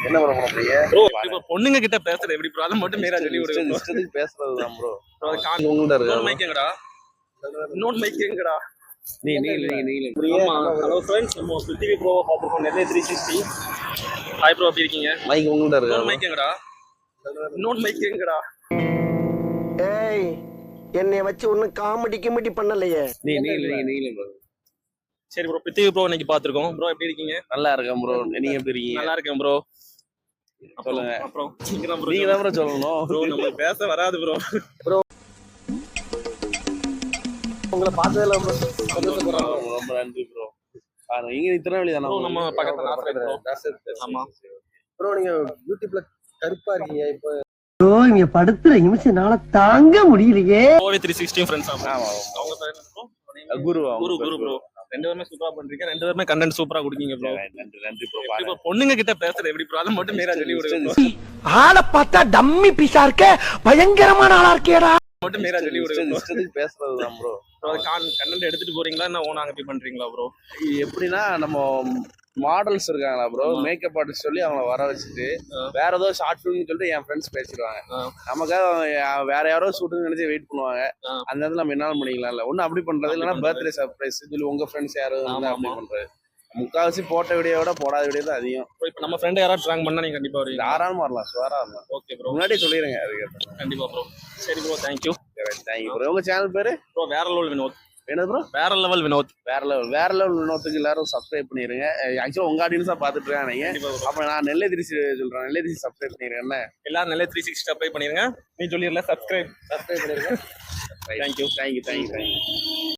என்ன ப்ரோ பண்றீங்க? ப்ரோ இப்போ பொண்ணுங்க கிட்ட பேசுறது எப்படி ப்ரோ? அதை மட்டும் நேரா சொல்லி விடுங்க. இஷ்டத்துக்கு பேசுறதுதான் ப்ரோ. உங்கள்ட்ட இருக்கா? மைக் எங்கடா? இன்னொரு மைக் எங்கடா? நீ ஆமா. ஹலோ ஃப்ரெண்ட்ஸ், நம்ம பிருத்திவி ப்ரோவை பார்த்துருக்கோம். நெல்லை 360. ஹாய் ப்ரோ, எப்படி இருக்கீங்க? மைக் உங்கள்ட்ட இருக்கா? இன்னொரு மைக் எங்கடா? இன்னொரு மைக் எங்கடா? ஏய், என்னை வச்சு ஒன்னும் காமெடி கிமெடி பண்ணலையே. நீ ப்ரோ. சரி ப்ரோ, பிருத்திவி ப்ரோ இன்னைக்கு பார்த்துருக்கோம். ப்ரோ எப்படி இருக்கீங்க? நல்லா இருக்கேன் ப்ரோ. நீங்க எப்படி இருக்கீங்க? நல்லா இருக்கேன் ப்ரோ. சொல்லுங்க. அப்புறம் நீங்க தான் ப்ரோ சொல்லணும். ப்ரோ நம்ம பேச வராது ப்ரோ. உங்களை பார்த்ததுல ரொம்ப நன்றி ப்ரோ. பாருங்க இங்க திருநெல்வேலி தானே ப்ரோ, நம்ம பக்கத்துல ப்ரோ. ஆமா ப்ரோ, நீங்க யூடியூப்ல கருப்பா இருக்கீங்க இப்போ. ப்ரோ, இங்க படுத்துற நிமிஷம்னால தாங்க முடியலையே. கோவை 360 ஃப்ரெண்ட்ஸ். ஆமா. ஆமா. அவங்க பேர் என்ன ப்ரோ? குரு ப்ரோ. ரெண்டு பேருமே சூப்பரா பண்றீங்க. ரெண்டு பேருமே கண்டென்ட் சூப்பரா கொடுக்கீங்க ப்ரோ. நன்றி ப்ரோ. இப்போ பொண்ணுங்க கிட்ட பேசுறது எப்படி ப்ரோ? அதை மட்டும் நேரா சொல்லி விடுங்க. ஆளை பார்த்தா டம்மி பீஸா இருக்க, பயங்கரமான ஆளா இருக்கேடா. மட்டும் நேரா சொல்லி விடுங்க. இஷ்டத்துக்கு பேசுறதுதான் ப்ரோ. கண்டென்ட் எடுத்துட்டு போறீங்களா இல்ல ஓனா அங்க போய் பண்றீங்களா ப்ரோ? எப்படின்னா நம்ம மாடல்ஸ் இருக்காங்களா ப்ரோ, மேக்கப் ஆர்டிஸ்ட் சொல்லி அவங்கள வர வச்சுட்டு வேற ஏதோ ஷார்ட் ஃபிலிம்னு சொல்லிட்டு என் ஃப்ரெண்ட்ஸ் பேசிடுவாங்க. நமக்காக வேற யாரோ ஷூட்டுன்னு நினைச்சு வெயிட் பண்ணுவாங்க. அந்த இடத்துல நம்ம என்ன பண்ணிக்கலாம்ல. ஒன்னும் அப்படி பண்றது இல்லைன்னா பர்த்டே சர்ப்ரைஸ் சொல்லி உங்க ஃப்ரெண்ட்ஸ் யாரும் அப்படி பண்றது. முக்காவாசி போட்ட வீடியோட போடாத வீடியோ தான் அதிகம். இப்போ நம்ம ஃப்ரெண்ட் யாராவது ட்ராங் பண்ணா நீங்க கண்டிப்பா வருவீங்க? தாராளமா வரலாம், சுவரா வரலாம். ஓகே ப்ரோ, முன்னாடியே சொல்லிடுங்க. அதுக்கு கண்டிப்பா ப்ரோ. சரி ப்ரோ, தேங்க்யூ. Thank you bro. உங்க சேனல் பேரு ப்ரோ வேற லெவல் வினோத். என்ன ப்ரோ? வேற லெவல் வினோத். வேற லெவல் வினோத்துக்கு எல்லாரும் சப்ஸ்கிரைப் பண்ணிருங்க. ஆக்சுவலா உங்க ஆடியன்ஸா பாத்துட்டு இருக்காங்க. அப்ப நான் நெல்லை திருச்சி சொல்றேன். நெல்லை திருச்சி சப்ஸ்கிரைப் பண்ணிருக்கேன். எல்லாரும் நெல்லை 360 அப்ளை பண்ணிருங்க. நீ சொல்லிரல சப்ஸ்கிரைப் பண்ணிருங்க. தேங்க்யூ.